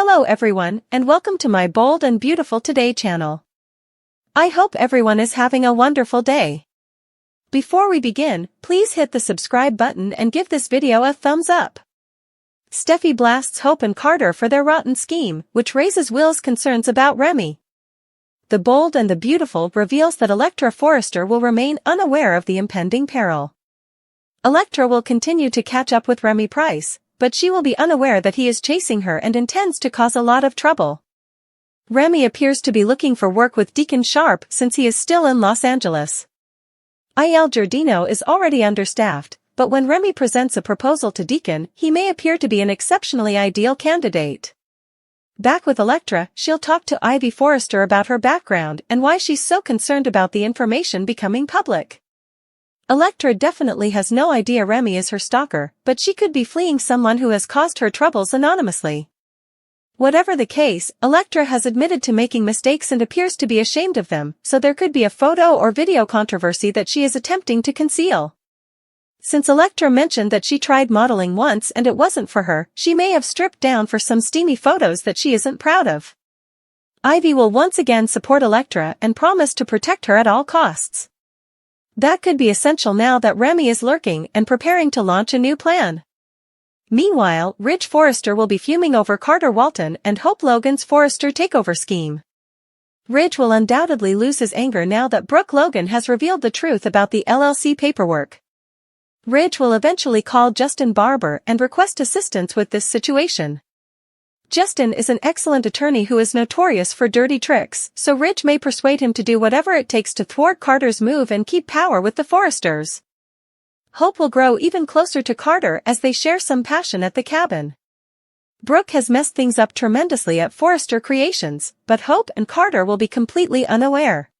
Hello everyone, and welcome to my Bold and Beautiful Today channel. I hope everyone is having a wonderful day. Before we begin, please hit the subscribe button and give this video a thumbs up. Steffy blasts Hope and Carter for their rotten scheme, which raises Will's concerns about Remy. The Bold and the Beautiful reveals that Electra Forrester will remain unaware of the impending peril. Electra will continue to catch up with Remy Pryce, but she will be unaware that he is chasing her and intends to cause a lot of trouble. Remy appears to be looking for work with Deacon Sharp since he is still in Los Angeles. Il Giardino is already understaffed, but when Remy presents a proposal to Deacon, he may appear to be an exceptionally ideal candidate. Back with Electra, she'll talk to Ivy Forrester about her background and why she's so concerned about the information becoming public. Electra definitely has no idea Remy is her stalker, but she could be fleeing someone who has caused her troubles anonymously. Whatever the case, Electra has admitted to making mistakes and appears to be ashamed of them, so there could be a photo or video controversy that she is attempting to conceal. Since Electra mentioned that she tried modeling once and it wasn't for her, she may have stripped down for some steamy photos that she isn't proud of. Ivy will once again support Electra and promise to protect her at all costs. That could be essential now that Remy is lurking and preparing to launch a new plan. Meanwhile, Ridge Forrester will be fuming over Carter Walton and Hope Logan's Forrester takeover scheme. Ridge will undoubtedly lose his anger now that Brooke Logan has revealed the truth about the LLC paperwork. Ridge will eventually call Justin Barber and request assistance with this situation. Justin is an excellent attorney who is notorious for dirty tricks, so Ridge may persuade him to do whatever it takes to thwart Carter's move and keep power with the Forresters. Hope will grow even closer to Carter as they share some passion at the cabin. Brooke has messed things up tremendously at Forrester Creations, but Hope and Carter will be completely unaware.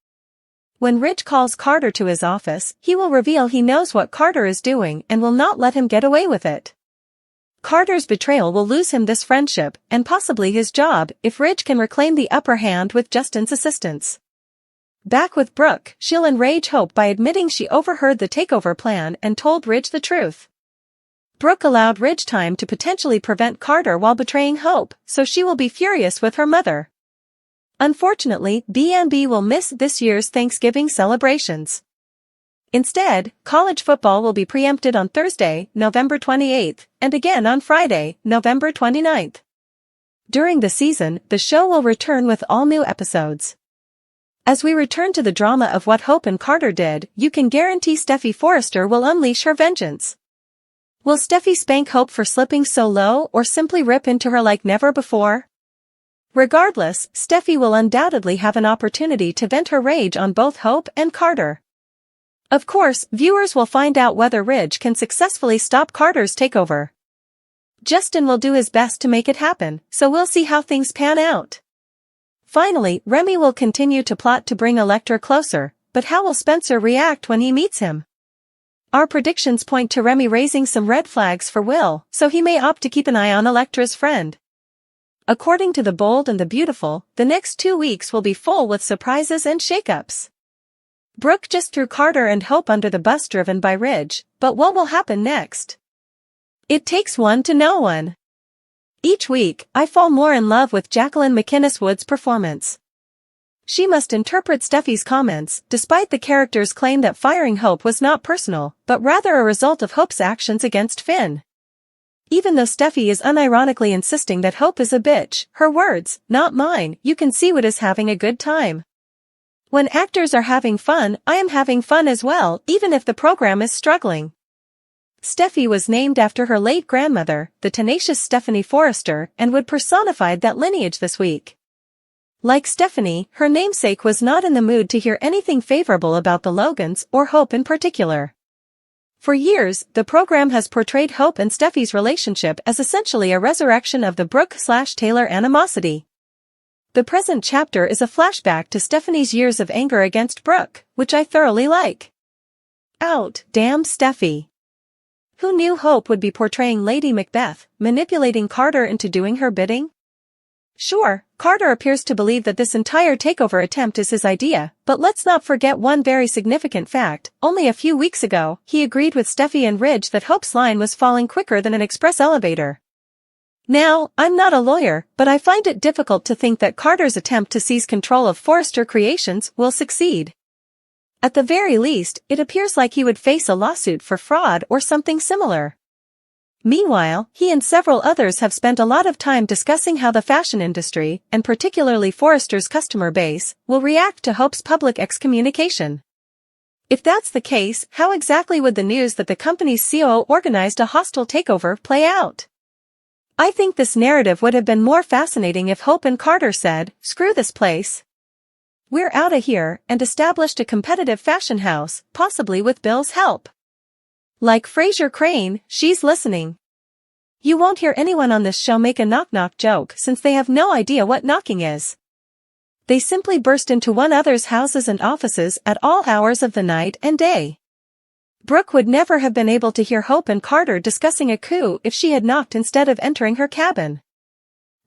When Ridge calls Carter to his office, he will reveal he knows what Carter is doing and will not let him get away with it. Carter's betrayal will lose him this friendship, and possibly his job, if Ridge can reclaim the upper hand with Justin's assistance. Back with Brooke, she'll enrage Hope by admitting she overheard the takeover plan and told Ridge the truth. Brooke allowed Ridge time to potentially prevent Carter while betraying Hope, so she will be furious with her mother. Unfortunately, B&B will miss this year's Thanksgiving celebrations. Instead, college football will be preempted on Thursday, November 28th, and again on Friday, November 29th. During the season, the show will return with all new episodes. As we return to the drama of what Hope and Carter did, you can guarantee Steffy Forrester will unleash her vengeance. Will Steffy spank Hope for slipping so low or simply rip into her like never before? Regardless, Steffy will undoubtedly have an opportunity to vent her rage on both Hope and Carter. Of course, viewers will find out whether Ridge can successfully stop Carter's takeover. Justin will do his best to make it happen, so we'll see how things pan out. Finally, Remy will continue to plot to bring Electra closer, but how will Spencer react when he meets him? Our predictions point to Remy raising some red flags for Will, so he may opt to keep an eye on Electra's friend. According to the Bold and the Beautiful, the next 2 weeks will be full with surprises and shakeups. Brooke just threw Carter and Hope under the bus driven by Ridge, but what will happen next? It takes one to know one. Each week, I fall more in love with Jacqueline McInnes Wood's performance. She must interpret Steffy's comments, despite the character's claim that firing Hope was not personal, but rather a result of Hope's actions against Finn. Even though Steffy is unironically insisting that Hope is a bitch, her words, not mine, you can see Wood is having a good time. When actors are having fun, I am having fun as well, even if the program is struggling. Steffy was named after her late grandmother, the tenacious Stephanie Forrester, and Wood personified that lineage this week. Like Stephanie, her namesake was not in the mood to hear anything favorable about the Logans or Hope in particular. For years, the program has portrayed Hope and Steffy's relationship as essentially a resurrection of the Brooke/Taylor animosity. The present chapter is a flashback to Stephanie's years of anger against Brooke, which I thoroughly like. Damn Steffy. Who knew Hope would be portraying Lady Macbeth, manipulating Carter into doing her bidding? Sure, Carter appears to believe that this entire takeover attempt is his idea, but let's not forget one very significant fact. Only a few weeks ago, he agreed with Steffy and Ridge that Hope's line was falling quicker than an express elevator. Now, I'm not a lawyer, but I find it difficult to think that Carter's attempt to seize control of Forrester Creations will succeed. At the very least, it appears like he would face a lawsuit for fraud or something similar. Meanwhile, he and several others have spent a lot of time discussing how the fashion industry, and particularly Forrester's customer base, will react to Hope's public excommunication. If that's the case, how exactly would the news that the company's COO organized a hostile takeover play out? I think this narrative would have been more fascinating if Hope and Carter said, "Screw this place. We're outta here," and established a competitive fashion house, possibly with Bill's help. Like Frasier Crane, she's listening. You won't hear anyone on this show make a knock-knock joke since they have no idea what knocking is. They simply burst into one another's houses and offices at all hours of the night and day. Brooke would never have been able to hear Hope and Carter discussing a coup if she had knocked instead of entering her cabin.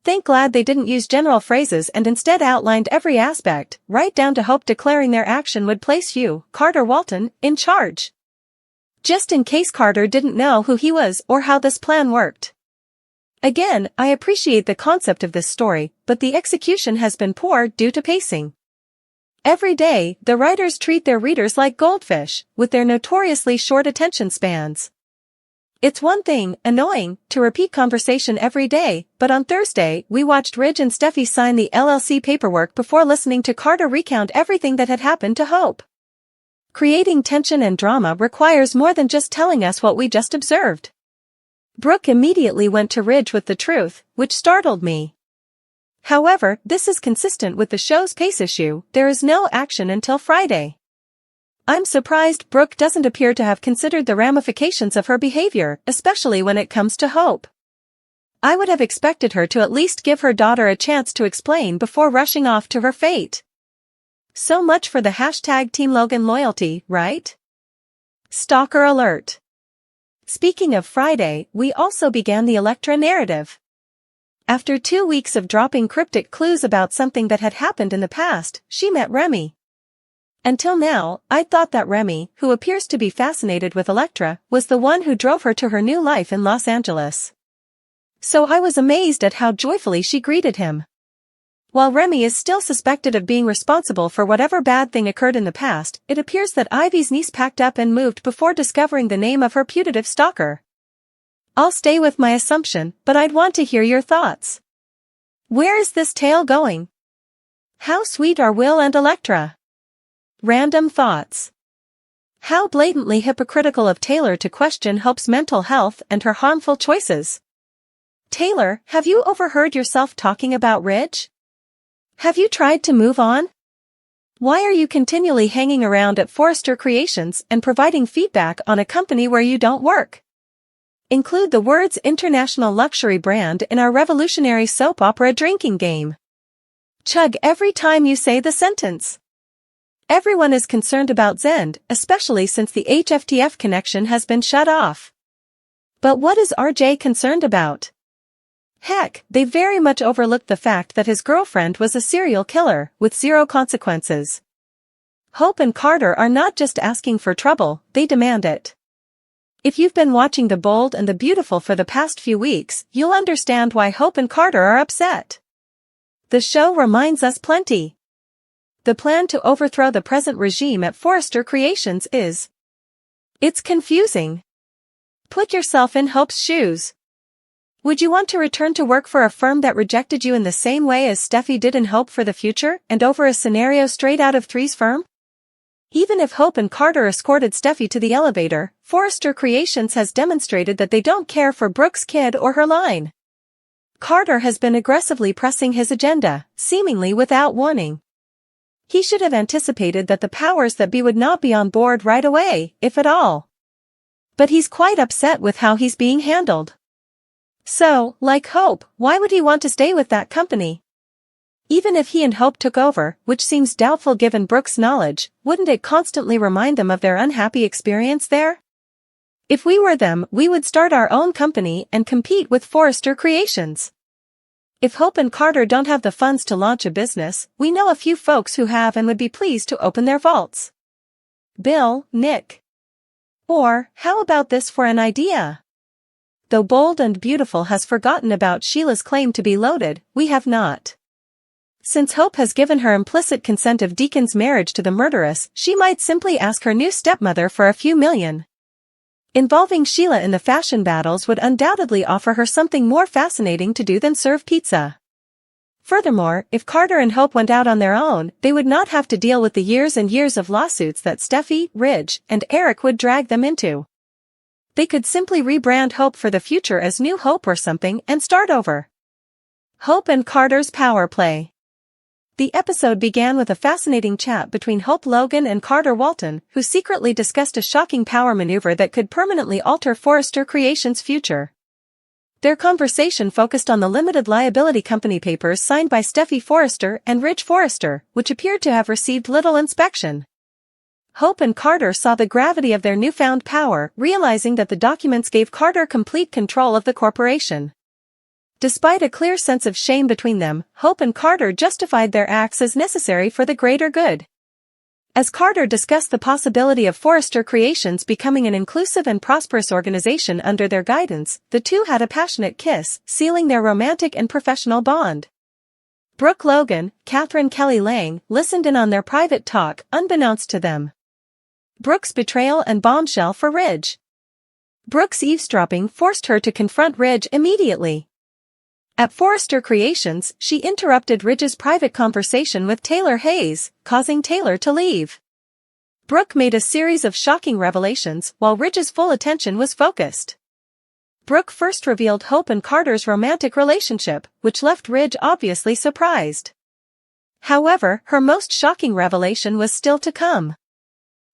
Thank God they didn't use general phrases and instead outlined every aspect, right down to Hope declaring their action would place you, Carter Walton, in charge. Just in case Carter didn't know who he was or how this plan worked. Again, I appreciate the concept of this story, but the execution has been poor due to pacing. Every day, the writers treat their readers like goldfish, with their notoriously short attention spans. It's one thing, annoying, to repeat conversation every day, but on Thursday, we watched Ridge and Steffy sign the LLC paperwork before listening to Carter recount everything that had happened to Hope. Creating tension and drama requires more than just telling us what we just observed. Brooke immediately went to Ridge with the truth, which startled me. However, this is consistent with the show's pace issue, there is no action until Friday. I'm surprised Brooke doesn't appear to have considered the ramifications of her behavior, especially when it comes to Hope. I would have expected her to at least give her daughter a chance to explain before rushing off to her fate. So much for the hashtag Team Logan loyalty, right? Stalker alert. Speaking of Friday, we also began the Electra narrative. After 2 weeks of dropping cryptic clues about something that had happened in the past, she met Remy. Until now, I'd thought that Remy, who appears to be fascinated with Electra, was the one who drove her to her new life in Los Angeles. So I was amazed at how joyfully she greeted him. While Remy is still suspected of being responsible for whatever bad thing occurred in the past, it appears that Ivy's niece packed up and moved before discovering the name of her putative stalker. I'll stay with my assumption, but I'd want to hear your thoughts. Where is this tale going? How sweet are Will and Electra? Random thoughts. How blatantly hypocritical of Taylor to question Hope's mental health and her harmful choices. Taylor, have you overheard yourself talking about Ridge? Have you tried to move on? Why are you continually hanging around at Forrester Creations and providing feedback on a company where you don't work? Include the words international luxury brand in our revolutionary soap opera drinking game. Chug every time you say the sentence. Everyone is concerned about Zend, especially since the HFTF connection has been shut off. But what is RJ concerned about? Heck, they very much overlooked the fact that his girlfriend was a serial killer, with zero consequences. Hope and Carter are not just asking for trouble, they demand it. If you've been watching The Bold and the Beautiful for the past few weeks, you'll understand why Hope and Carter are upset. The show reminds us plenty. The plan to overthrow the present regime at Forrester Creations is... It's confusing. Put yourself in Hope's shoes. Would you want to return to work for a firm that rejected you in the same way as Steffy did in Hope for the Future, and over a scenario straight out of Three's firm? Even if Hope and Carter escorted Steffy to the elevator, Forrester Creations has demonstrated that they don't care for Brooke's kid or her line. Carter has been aggressively pressing his agenda, seemingly without warning. He should have anticipated that the powers that be would not be on board right away, if at all. But he's quite upset with how he's being handled. So, like Hope, why would he want to stay with that company? Even if he and Hope took over, which seems doubtful given Brooke's knowledge, wouldn't it constantly remind them of their unhappy experience there? If we were them, we would start our own company and compete with Forrester Creations. If Hope and Carter don't have the funds to launch a business, we know a few folks who have and would be pleased to open their vaults. Bill, Nick. Or, how about this for an idea? though bold and beautiful, has forgotten about Sheila's claim to be loaded, we have not. Since Hope has given her implicit consent of Deacon's marriage to the murderess, she might simply ask her new stepmother for a few million. Involving Sheila in the fashion battles would undoubtedly offer her something more fascinating to do than serve pizza. Furthermore, if Carter and Hope went out on their own, they would not have to deal with the years and years of lawsuits that Steffy, Ridge, and Eric would drag them into. They could simply rebrand Hope for the future as New Hope or something and start over. Hope and Carter's power play. The episode began with a fascinating chat between Hope Logan and Carter Walton, who secretly discussed a shocking power maneuver that could permanently alter Forrester Creations' future. Their conversation focused on the limited liability company papers signed by Steffy Forrester and Ridge Forrester, which appeared to have received little inspection. Hope and Carter saw the gravity of their newfound power, realizing that the documents gave Carter complete control of the corporation. Despite a clear sense of shame between them, Hope and Carter justified their acts as necessary for the greater good. As Carter discussed the possibility of Forrester Creations becoming an inclusive and prosperous organization under their guidance, the two had a passionate kiss, sealing their romantic and professional bond. Brooke Logan, Catherine Kelly Lang, listened in on their private talk, unbeknownst to them. Brooke's betrayal and bombshell for Ridge. Brooke's eavesdropping forced her to confront Ridge immediately. At Forrester Creations, she interrupted Ridge's private conversation with Taylor Hayes, causing Taylor to leave. Brooke made a series of shocking revelations while Ridge's full attention was focused. Brooke first revealed Hope and Carter's romantic relationship, which left Ridge obviously surprised. However, her most shocking revelation was still to come.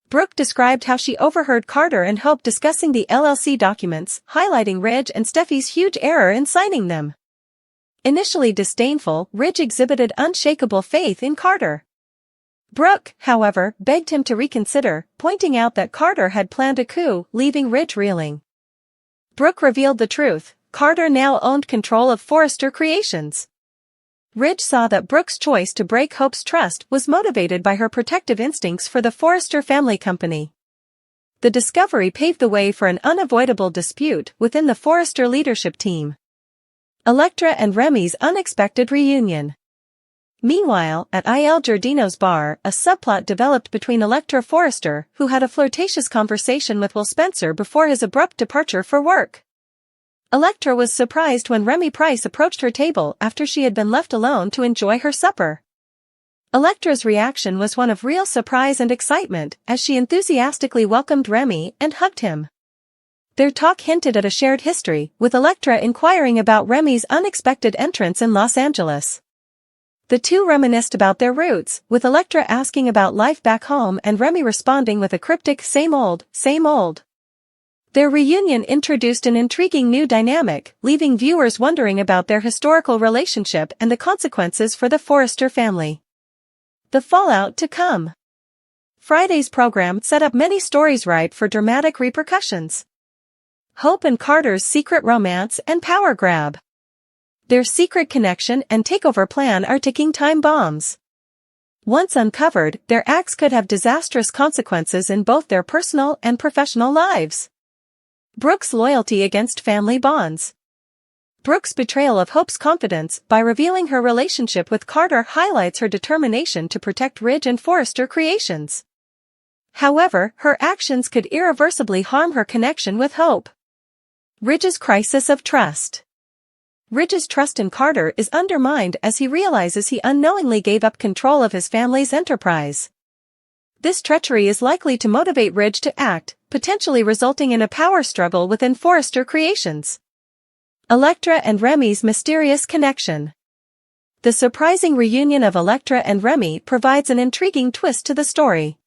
Brooke described how she overheard Carter and Hope discussing the LLC documents, highlighting Ridge and Steffy's huge error in signing them. Initially disdainful, Ridge exhibited unshakable faith in Carter. Brooke, however, begged him to reconsider, pointing out that Carter had planned a coup, leaving Ridge reeling. Brooke revealed the truth: Carter now owned control of Forrester Creations. Ridge saw that Brooke's choice to break Hope's trust was motivated by her protective instincts for the Forrester family company. The discovery paved the way for an unavoidable dispute within the Forrester leadership team. Electra and Remy's unexpected reunion. Meanwhile, at Il Giardino's bar, a subplot developed between Electra Forrester, who had a flirtatious conversation with Will Spencer before his abrupt departure for work. Electra was surprised when Remy Pryce approached her table after she had been left alone to enjoy her supper. Electra's reaction was one of real surprise and excitement as she enthusiastically welcomed Remy and hugged him. Their talk hinted at a shared history, with Electra inquiring about Remy's unexpected entrance in Los Angeles. The two reminisced about their roots, with Electra asking about life back home and Remy responding with a cryptic "same old, same old." Their reunion introduced an intriguing new dynamic, leaving viewers wondering about their historical relationship and the consequences for the Forrester family. The fallout to come. Friday's program set up many stories ripe for dramatic repercussions. Hope and Carter's secret romance and power grab. Their secret connection and takeover plan are ticking time bombs. Once uncovered, their acts could have disastrous consequences in both their personal and professional lives. Brooke's loyalty against family bonds. Brooke's betrayal of Hope's confidence by revealing her relationship with Carter highlights her determination to protect Ridge and Forrester Creations. However, her actions could irreversibly harm her connection with Hope. Ridge's crisis of trust. Ridge's trust in Carter is undermined as he realizes he unknowingly gave up control of his family's enterprise. This treachery is likely to motivate Ridge to act, potentially resulting in a power struggle within Forrester Creations. Electra and Remy's mysterious connection. The surprising reunion of Electra and Remy provides an intriguing twist to the story.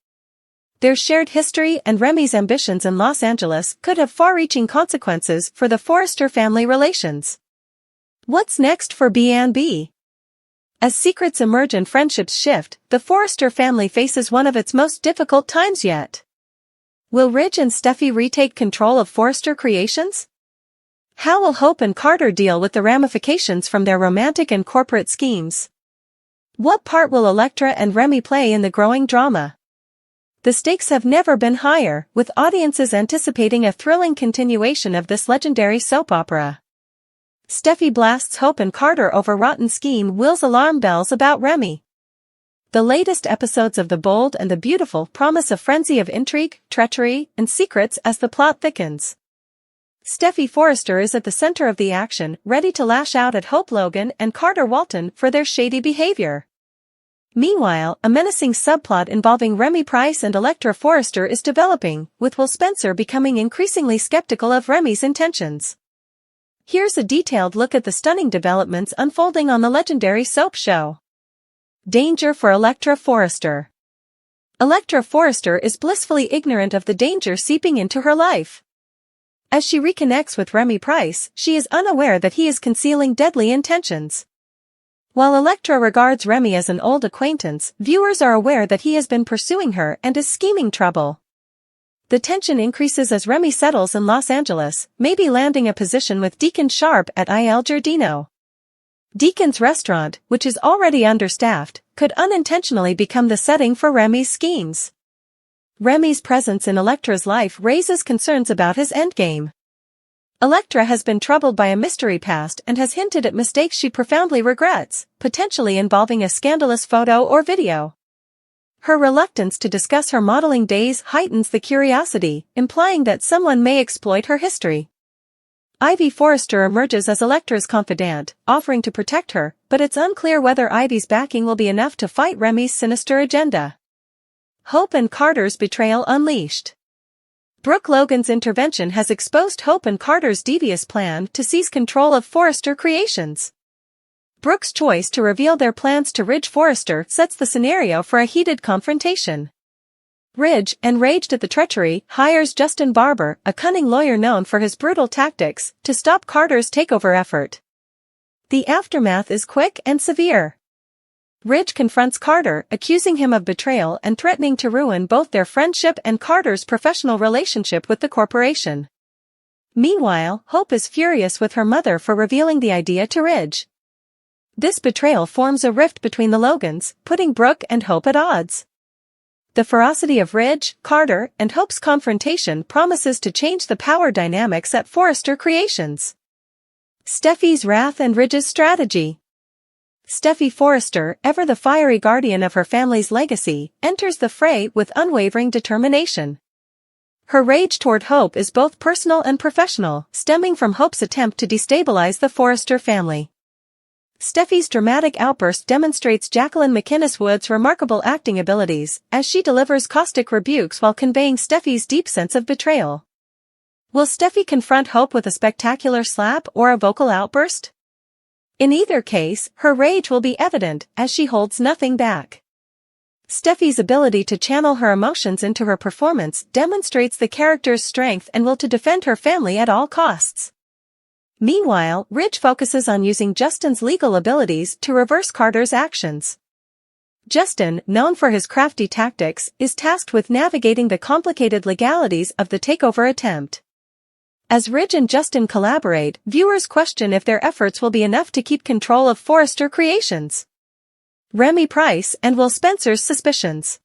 Their shared history and Remy's ambitions in Los Angeles could have far-reaching consequences for the Forrester family relations. What's next for B&B? As secrets emerge and friendships shift, the Forrester family faces one of its most difficult times yet. Will Ridge and Steffy retake control of Forrester Creations? How will Hope and Carter deal with the ramifications from their romantic and corporate schemes? What part will Electra and Remy play in the growing drama? The stakes have never been higher, with audiences anticipating a thrilling continuation of this legendary soap opera. Steffy blasts Hope and Carter over rotten scheme. Will's alarm bells about Remy. The latest episodes of The Bold and the Beautiful promise a frenzy of intrigue, treachery, and secrets as the plot thickens. Steffy Forrester is at the center of the action, ready to lash out at Hope Logan and Carter Walton for their shady behavior. Meanwhile, a menacing subplot involving Remy Pryce and Electra Forrester is developing, with Will Spencer becoming increasingly skeptical of Remy's intentions. Here's a detailed look at the stunning developments unfolding on the legendary soap show. Danger for Electra Forrester. Electra Forrester is blissfully ignorant of the danger seeping into her life. As she reconnects with Remy Pryce, she is unaware that he is concealing deadly intentions. While Electra regards Remy as an old acquaintance, viewers are aware that he has been pursuing her and is scheming trouble. The tension increases as Remy settles in Los Angeles, maybe landing a position with Deacon Sharp at Il Giardino. Deacon's restaurant, which is already understaffed, could unintentionally become the setting for Remy's schemes. Remy's presence in Electra's life raises concerns about his endgame. Electra has been troubled by a mystery past and has hinted at mistakes she profoundly regrets, potentially involving a scandalous photo or video. Her reluctance to discuss her modeling days heightens the curiosity, implying that someone may exploit her history. Ivy Forrester emerges as Electra's confidant, offering to protect her, but it's unclear whether Ivy's backing will be enough to fight Remy's sinister agenda. Hope and Carter's betrayal unleashed. Brooke Logan's intervention has exposed Hope and Carter's devious plan to seize control of Forrester Creations. Brooke's choice to reveal their plans to Ridge Forrester sets the scenario for a heated confrontation. Ridge, enraged at the treachery, hires Justin Barber, a cunning lawyer known for his brutal tactics, to stop Carter's takeover effort. The aftermath is quick and severe. Ridge confronts Carter, accusing him of betrayal and threatening to ruin both their friendship and Carter's professional relationship with the corporation. Meanwhile, Hope is furious with her mother for revealing the idea to Ridge. This betrayal forms a rift between the Logans, putting Brooke and Hope at odds. The ferocity of Ridge, Carter, and Hope's confrontation promises to change the power dynamics at Forrester Creations. Steffy's wrath and Ridge's strategy. Steffy Forrester, ever the fiery guardian of her family's legacy, enters the fray with unwavering determination. Her rage toward Hope is both personal and professional, stemming from Hope's attempt to destabilize the Forrester family. Steffy's dramatic outburst demonstrates Jacqueline McInnes Wood's remarkable acting abilities, as she delivers caustic rebukes while conveying Steffy's deep sense of betrayal. Will Steffy confront Hope with a spectacular slap or a vocal outburst? In either case, her rage will be evident, as she holds nothing back. Steffy's ability to channel her emotions into her performance demonstrates the character's strength and will to defend her family at all costs. Meanwhile, Ridge focuses on using Justin's legal abilities to reverse Carter's actions. Justin, known for his crafty tactics, is tasked with navigating the complicated legalities of the takeover attempt. As Ridge and Justin collaborate, viewers question if their efforts will be enough to keep control of Forrester Creations. Remy Pryce and Will Spencer's suspicions.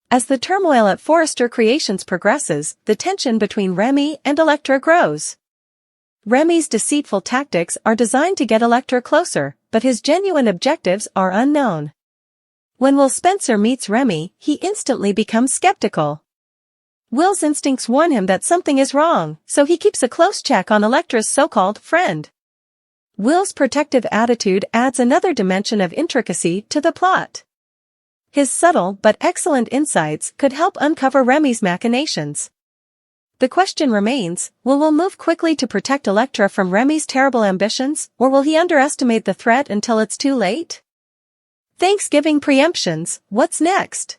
As the turmoil at Forrester Creations progresses, the tension between Remy and Electra grows. Remy's deceitful tactics are designed to get Electra closer, but his genuine objectives are unknown. When Will Spencer meets Remy, he instantly becomes skeptical. Will's instincts warn him that something is wrong, so he keeps a close check on Electra's so-called friend. Will's protective attitude adds another dimension of intricacy to the plot. His subtle but excellent insights could help uncover Remy's machinations. The question remains, will Will move quickly to protect Electra from Remy's terrible ambitions, or will he underestimate the threat until it's too late? Thanksgiving preemptions, what's next?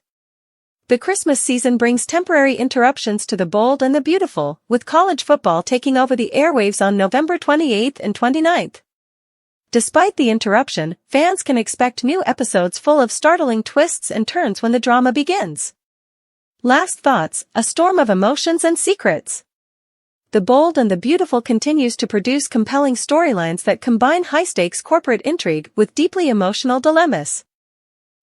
The Christmas season brings temporary interruptions to The Bold and the Beautiful, with college football taking over the airwaves on November 28th and 29th. Despite the interruption, fans can expect new episodes full of startling twists and turns when the drama begins. Last thoughts, a storm of emotions and secrets. The Bold and the Beautiful continues to produce compelling storylines that combine high-stakes corporate intrigue with deeply emotional dilemmas.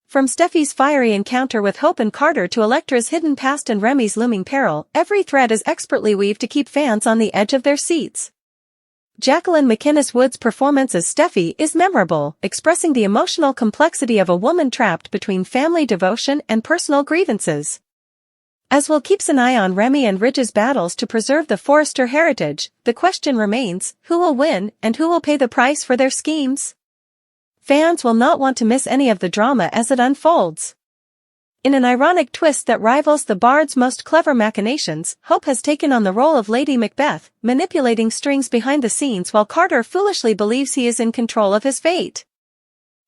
From Steffy's fiery encounter with Hope and Carter to Electra's hidden past and Remy's looming peril, every thread is expertly weaved to keep fans on the edge of their seats. Jacqueline McInnes Wood's performance as Steffy is memorable, expressing the emotional complexity of a woman trapped between family devotion and personal grievances. As Will keeps an eye on Remy and Ridge's battles to preserve the Forrester heritage, the question remains, who will win and who will pay the price for their schemes? Fans will not want to miss any of the drama as it unfolds. In an ironic twist that rivals the Bard's most clever machinations, Hope has taken on the role of Lady Macbeth, manipulating strings behind the scenes while Carter foolishly believes he is in control of his fate.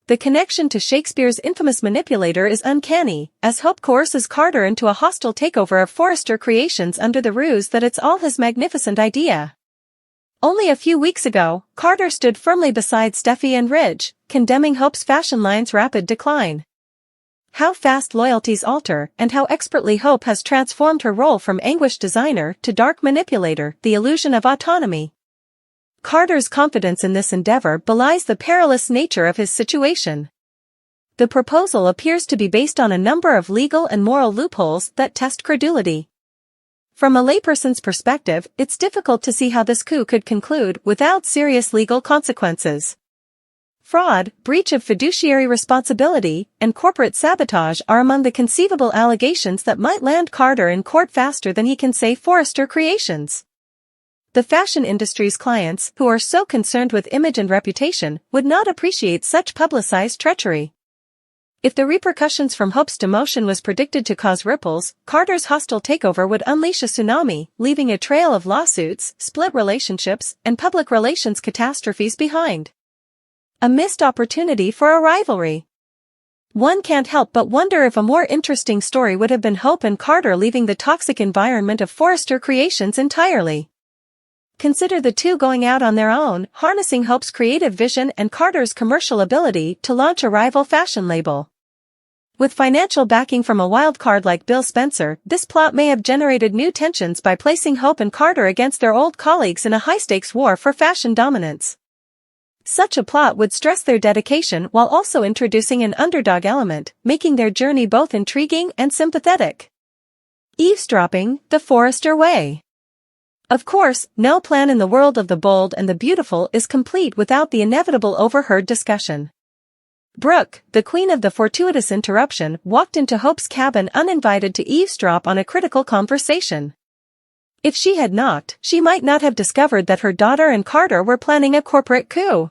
The connection to Shakespeare's infamous manipulator is uncanny, as Hope coerces Carter into a hostile takeover of Forrester creations under the ruse that it's all his magnificent idea. Only a few weeks ago, Carter stood firmly beside Steffy and Ridge, condemning Hope's fashion line's rapid decline. How fast loyalties alter, and how expertly Hope has transformed her role from anguished designer to dark manipulator, the illusion of autonomy. Carter's confidence in this endeavor belies the perilous nature of his situation. The proposal appears to be based on a number of legal and moral loopholes that test credulity. From a layperson's perspective, it's difficult to see how this coup could conclude without serious legal consequences. Fraud, breach of fiduciary responsibility, and corporate sabotage are among the conceivable allegations that might land Carter in court faster than he can say Forrester creations. The fashion industry's clients, who are so concerned with image and reputation, would not appreciate such publicized treachery. If the repercussions from Hope's demotion was predicted to cause ripples, Carter's hostile takeover would unleash a tsunami, leaving a trail of lawsuits, split relationships, and public relations catastrophes behind. A missed opportunity for a rivalry. One can't help but wonder if a more interesting story would have been Hope and Carter leaving the toxic environment of Forrester creations entirely. Consider the two going out on their own, harnessing Hope's creative vision and Carter's commercial ability to launch a rival fashion label. With financial backing from a wildcard like Bill Spencer, this plot may have generated new tensions by placing Hope and Carter against their old colleagues in a high-stakes war for fashion dominance. Such a plot would stress their dedication while also introducing an underdog element, making their journey both intriguing and sympathetic. Eavesdropping, the Forrester way. Of course, no plan in the world of the bold and the beautiful is complete without the inevitable overheard discussion. Brooke, the queen of the fortuitous interruption, walked into Hope's cabin uninvited to eavesdrop on a critical conversation. If she had knocked, she might not have discovered that her daughter and Carter were planning a corporate coup.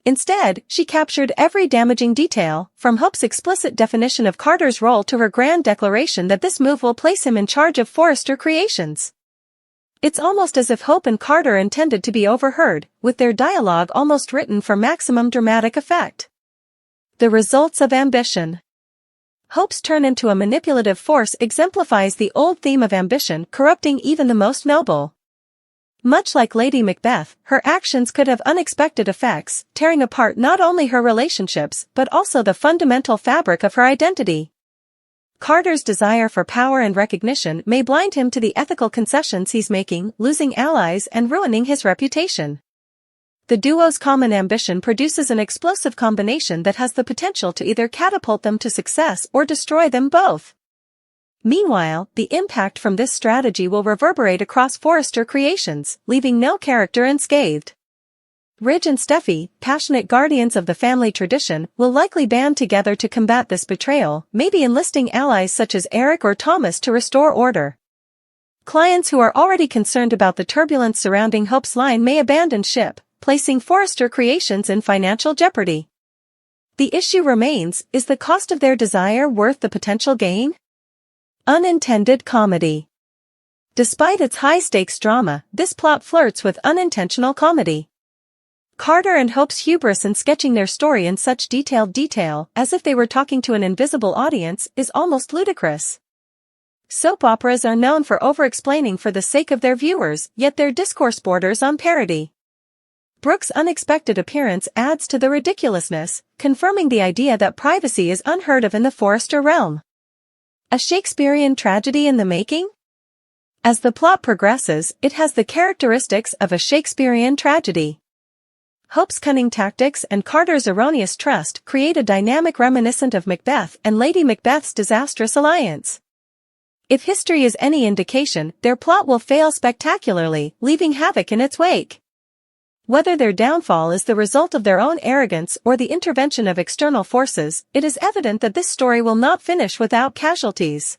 Instead, she captured every damaging detail, from Hope's explicit definition of Carter's role to her grand declaration that this move will place him in charge of Forrester creations. It's almost as if Hope and Carter intended to be overheard, with their dialogue almost written for maximum dramatic effect. The results of ambition. Hope's turn into a manipulative force exemplifies the old theme of ambition corrupting even the most noble. Much like Lady Macbeth, her actions could have unexpected effects, tearing apart not only her relationships but also the fundamental fabric of her identity. Carter's desire for power and recognition may blind him to the ethical concessions he's making, losing allies and ruining his reputation. The duo's common ambition produces an explosive combination that has the potential to either catapult them to success or destroy them both. Meanwhile, the impact from this strategy will reverberate across Forrester creations, leaving no character unscathed. Ridge and Steffy, passionate guardians of the family tradition, will likely band together to combat this betrayal, maybe enlisting allies such as Eric or Thomas to restore order. Clients who are already concerned about the turbulence surrounding Hope's line may abandon ship, placing Forrester creations in financial jeopardy. The issue remains, is the cost of their desire worth the potential gain? Unintended comedy. Despite its high-stakes drama, this plot flirts with unintentional comedy. Carter and Hope's hubris in sketching their story in such detailed detail, as if they were talking to an invisible audience, is almost ludicrous. Soap operas are known for over-explaining for the sake of their viewers, yet their discourse borders on parody. Brooke's unexpected appearance adds to the ridiculousness, confirming the idea that privacy is unheard of in the Forrester realm. A Shakespearean tragedy in the making? As the plot progresses, it has the characteristics of a Shakespearean tragedy. Hope's cunning tactics and Carter's erroneous trust create a dynamic reminiscent of Macbeth and Lady Macbeth's disastrous alliance. If history is any indication, their plot will fail spectacularly, leaving havoc in its wake. Whether their downfall is the result of their own arrogance or the intervention of external forces, it is evident that this story will not finish without casualties.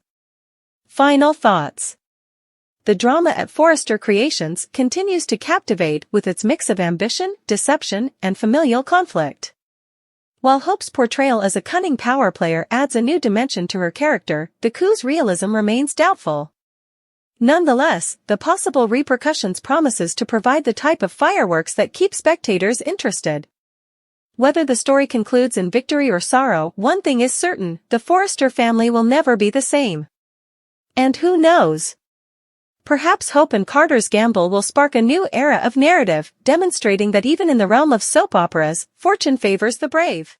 Final thoughts. The drama at Forrester Creations continues to captivate with its mix of ambition, deception, and familial conflict. While Hope's portrayal as a cunning power player adds a new dimension to her character, the coup's realism remains doubtful. Nonetheless, the possible repercussions promises to provide the type of fireworks that keep spectators interested. Whether the story concludes in victory or sorrow, one thing is certain: the Forrester family will never be the same. And who knows? Perhaps Hope and Carter's gamble will spark a new era of narrative, demonstrating that even in the realm of soap operas, fortune favors the brave.